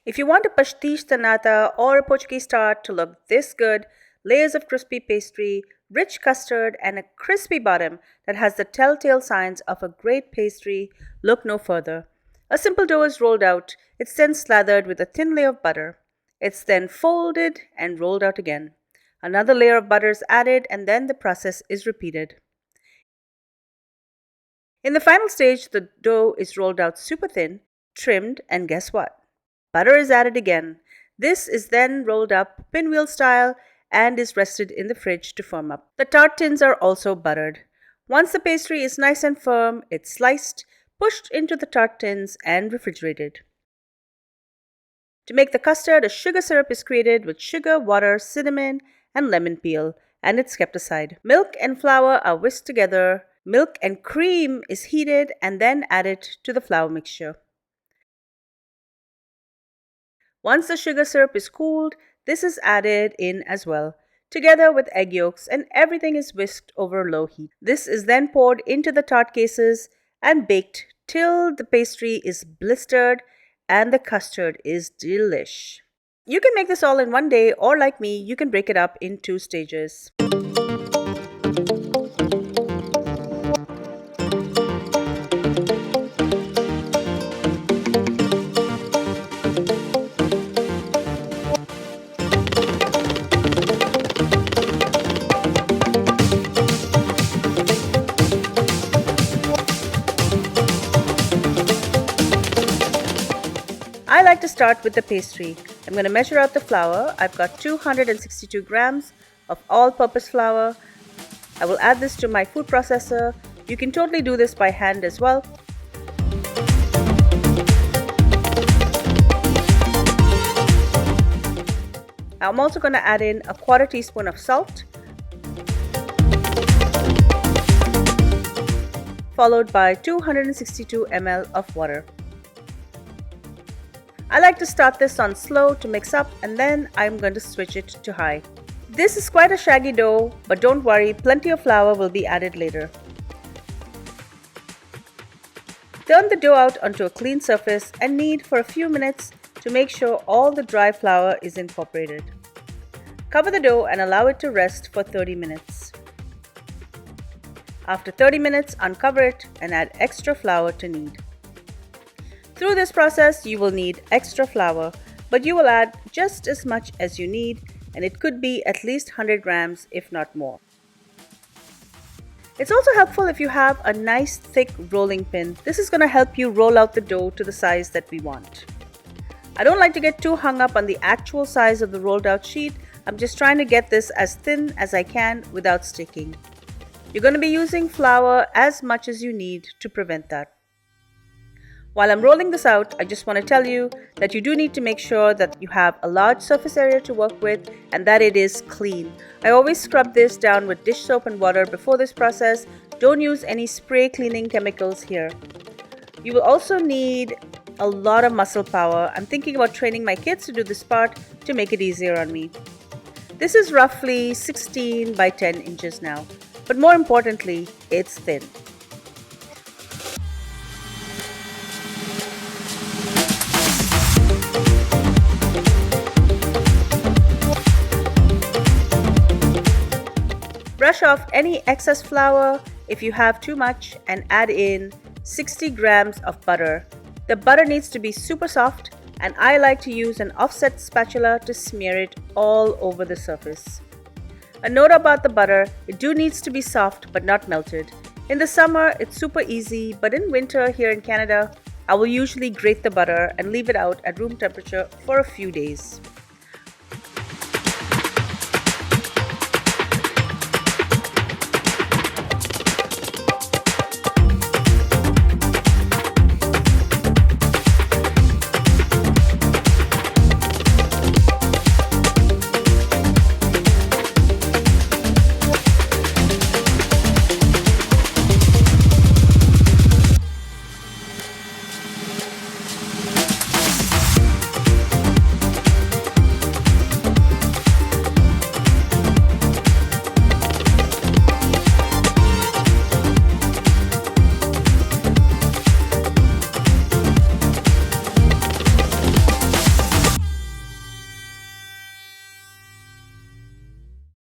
If you want a Pastéis de Nata or a Portuguese tart to look this good, layers of crispy pastry, rich custard, and a crispy bottom that has the telltale signs of a great pastry, look no further. A simple dough is rolled out. It's then slathered with a thin layer of butter. It's then folded and rolled out again. Another layer of butter is added, and then the process is repeated. In the final stage, the dough is rolled out super thin, trimmed, and guess what? Butter is added again. This is then rolled up pinwheel style and is rested in the fridge to firm up. The tart tins are also buttered. Once the pastry is nice and firm, it's sliced, pushed into the tart tins, and refrigerated. To make the custard, a sugar syrup is created with sugar, water, cinnamon, and lemon peel, and it's kept aside. Milk and flour are whisked together. Milk and cream is heated and then added to the flour mixture. Once the sugar syrup is cooled, this is added in as well, together with egg yolks, and everything is whisked over low heat. This is then poured into the tart cases and baked till the pastry is blistered and the custard is delish. You can make this all in one day, or like me, you can break it up in 2 stages. I like to start with the pastry. I'm going to measure out the flour. I've got 262 grams of all-purpose flour. I will add this to my food processor. You can totally do this by hand as well. I'm also going to add in a quarter teaspoon of salt, followed by 262 ml of water. I like to start this on slow to mix up, and then I'm going to switch it to high. This is quite a shaggy dough, but don't worry, plenty of flour will be added later. Turn the dough out onto a clean surface and knead for a few minutes to make sure all the dry flour is incorporated. Cover the dough and allow it to rest for 30 minutes. After 30 minutes, uncover it and add extra flour to knead. Through this process, you will need extra flour, but you will add just as much as you need, and it could be at least 100 grams if not more. It's also helpful if you have a nice thick rolling pin. This is going to help you roll out the dough to the size that we want. I don't like to get too hung up on the actual size of the rolled out sheet. I'm just trying to get this as thin as I can without sticking. You're going to be using flour as much as you need to prevent that. While I'm rolling this out, I just want to tell you that you do need to make sure that you have a large surface area to work with and that it is clean. I always scrub this down with dish soap and water before this process. Don't use any spray cleaning chemicals here. You will also need a lot of muscle power. I'm thinking about training my kids to do this part to make it easier on me. This is roughly 16 by 10 inches now, but more importantly, it's thin. Brush off any excess flour if you have too much and add in 60 grams of butter. The butter needs to be super soft, and I like to use an offset spatula to smear it all over the surface. A note about the butter, it needs to be soft but not melted. In the summer, it's super easy, but in winter here in Canada, I will usually grate the butter and leave it out at room temperature for a few days.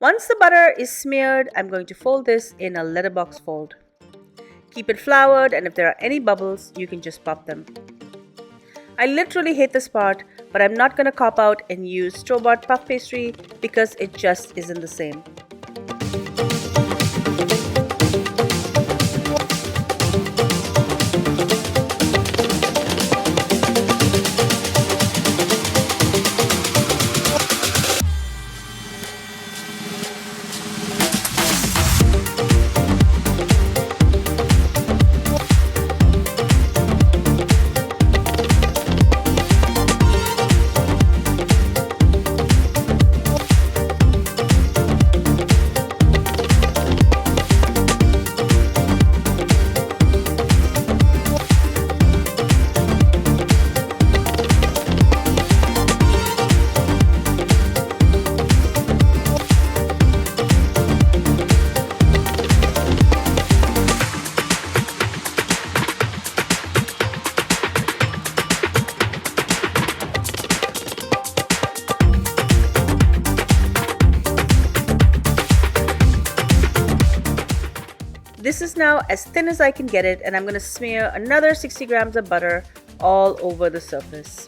Once the butter is smeared, I'm going to fold this in a letterbox fold. Keep it floured, and if there are any bubbles, you can just pop them. I literally hate this part, but I'm not going to cop out and use store-bought puff pastry because it just isn't the same. This is now as thin as I can get it, and I'm going to smear another 60 grams of butter all over the surface.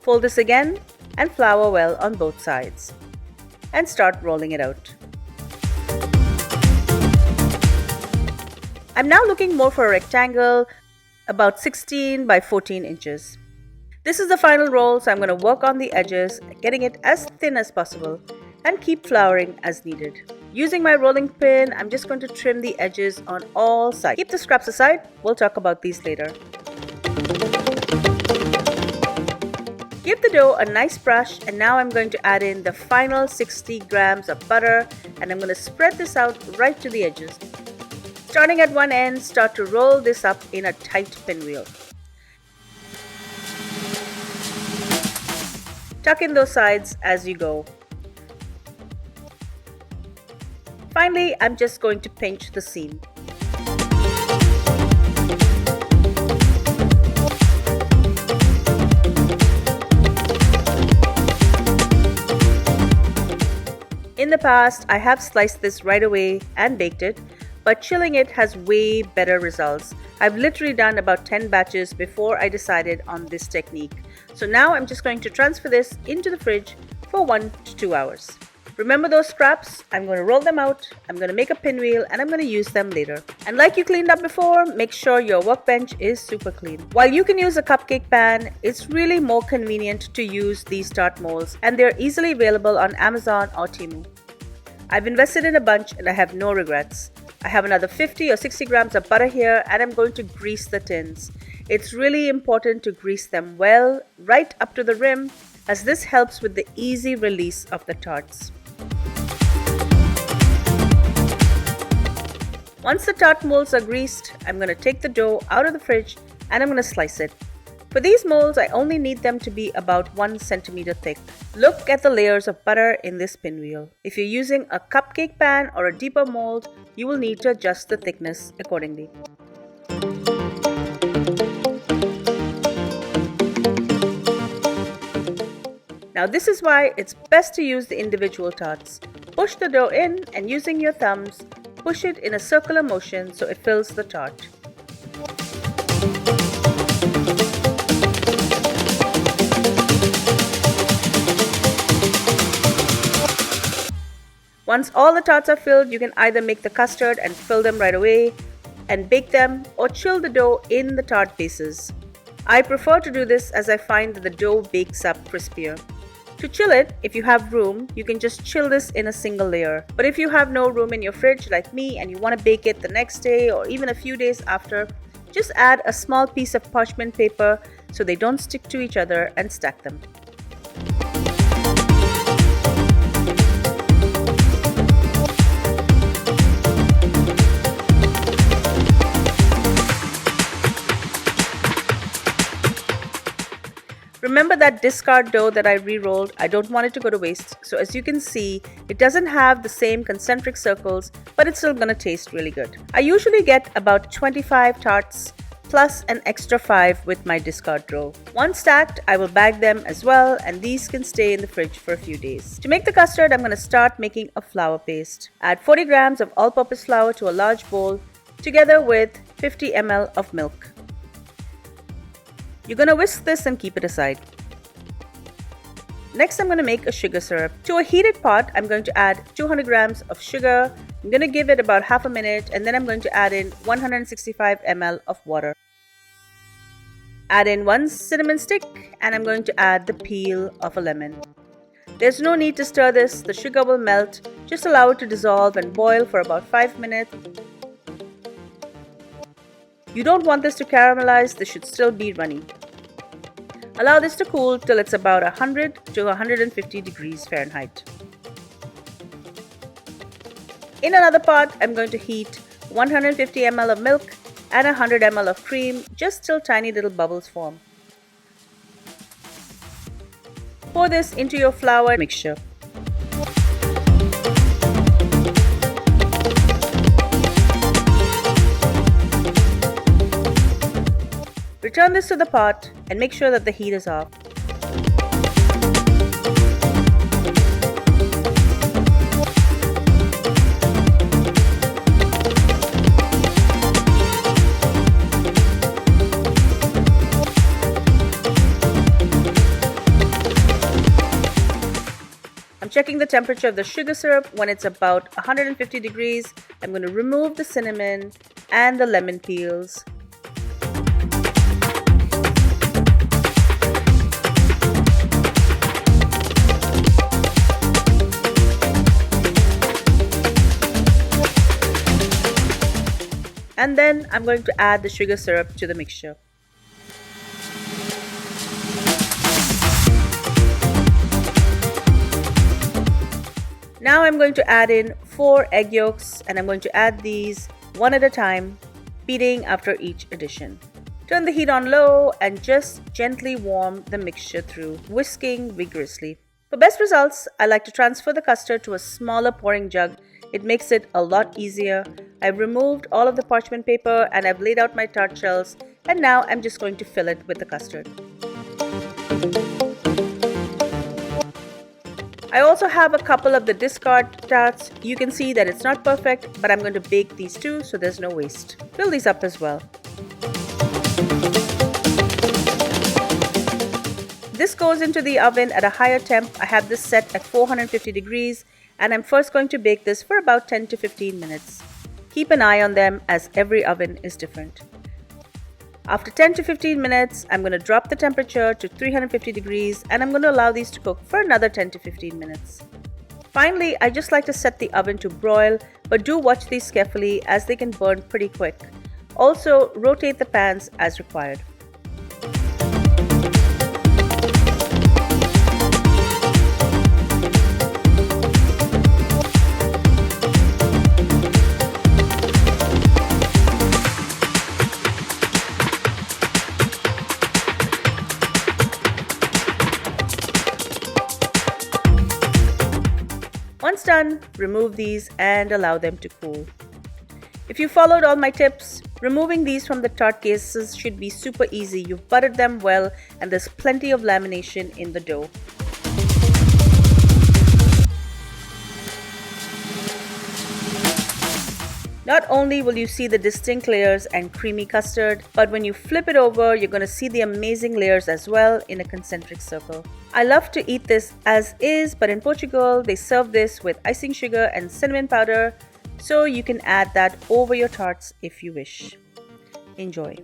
Fold this again and flour well on both sides and start rolling it out. I'm now looking more for a rectangle about 16 by 14 inches. This is the final roll, so I'm going to work on the edges, getting it as thin as possible and keep flouring as needed. Using my rolling pin, I'm just going to trim the edges on all sides. Keep the scraps aside, we'll talk about these later. Give the dough a nice brush, and now I'm going to add in the final 60 grams of butter, and I'm going to spread this out right to the edges. Starting at one end, start to roll this up in a tight pinwheel. Tuck in those sides as you go. Finally, I'm just going to pinch the seam. In the past, I have sliced this right away and baked it, but chilling it has way better results. I've literally done about 10 batches before I decided on this technique. So now I'm just going to transfer this into the fridge for 1 to 2 hours. Remember those scraps? I'm going to roll them out, I'm going to make a pinwheel, and I'm going to use them later. And like you cleaned up before, make sure your workbench is super clean. While you can use a cupcake pan, it's really more convenient to use these tart molds, and they're easily available on Amazon or Temu. I've invested in a bunch and I have no regrets. I have another 50 or 60 grams of butter here, and I'm going to grease the tins. It's really important to grease them well, right up to the rim, as this helps with the easy release of the tarts. Once the tart molds are greased, I'm going to take the dough out of the fridge and I'm going to slice it. For these molds, I only need them to be about 1 centimeter thick. Look at the layers of butter in this pinwheel. If you're using a cupcake pan or a deeper mold, you will need to adjust the thickness accordingly. Now this is why it's best to use the individual tarts. Push the dough in, and using your thumbs, push it in a circular motion so it fills the tart. Once all the tarts are filled, you can either make the custard and fill them right away and bake them, or chill the dough in the tart bases. I prefer to do this as I find that the dough bakes up crispier. To chill it, if you have room, you can just chill this in a single layer. But if you have no room in your fridge like me and you want to bake it the next day or even a few days after, just add a small piece of parchment paper so they don't stick to each other and stack them. remember that discard dough that I re-rolled? I don't want it to go to waste. So as you can see, it doesn't have the same concentric circles, but it's still gonna taste really good. I usually get about 25 tarts plus an extra 5 with my discard dough. Once stacked, I will bag them as well, and these can stay in the fridge for a few days. To make the custard, I'm gonna start making a flour paste. Add 40 grams of all-purpose flour to a large bowl, together with 50 ml of milk. You're gonna whisk this and keep it aside. Next, I'm going to make a sugar syrup. To a heated pot, I'm going to add 200 grams of sugar. I'm going to give it about half a minute, and then I'm going to add in 165 ml of water. Add in 1 cinnamon stick, and I'm going to add the peel of a lemon. There's no need to stir this, the sugar will melt. Just allow it to dissolve and boil for about 5 minutes. You don't want this to caramelize, this should still be runny. Allow this to cool till it's about 100 to 150 degrees Fahrenheit. In another pot, I'm going to heat 150 ml of milk and 100 ml of cream just till tiny little bubbles form. Pour this into your flour mixture. Return this to the pot and make sure that the heat is off. I'm checking the temperature of the sugar syrup. When it's about 150 degrees, I'm going to remove the cinnamon and the lemon peels. And then I'm going to add the sugar syrup to the mixture. Now I'm going to add in 4 egg yolks, and I'm going to add these one at a time, beating after each addition. Turn the heat on low and just gently warm the mixture through, whisking vigorously. For best results, I like to transfer the custard to a smaller pouring jug. It makes it a lot easier. I've removed all of the parchment paper and I've laid out my tart shells, and now I'm just going to fill it with the custard. I also have a couple of the discard tarts. You can see that it's not perfect, but I'm going to bake these too, so there's no waste. Fill these up as well. This goes into the oven at a higher temp. I have this set at 450 degrees, and I'm first going to bake this for about 10 to 15 minutes. Keep an eye on them as every oven is different. After 10 to 15 minutes, I'm going to drop the temperature to 350 degrees, and I'm going to allow these to cook for another 10 to 15 minutes. Finally, I just like to set the oven to broil, but do watch these carefully as they can burn pretty quick. Also, rotate the pans as required. Once done, remove these and allow them to cool. If you followed all my tips, removing these from the tart cases should be super easy. You've buttered them well and there's plenty of lamination in the dough. Not only will you see the distinct layers and creamy custard, but when you flip it over, you're going to see the amazing layers as well in a concentric circle. I love to eat this as is, but in Portugal, they serve this with icing sugar and cinnamon powder, so you can add that over your tarts if you wish. Enjoy.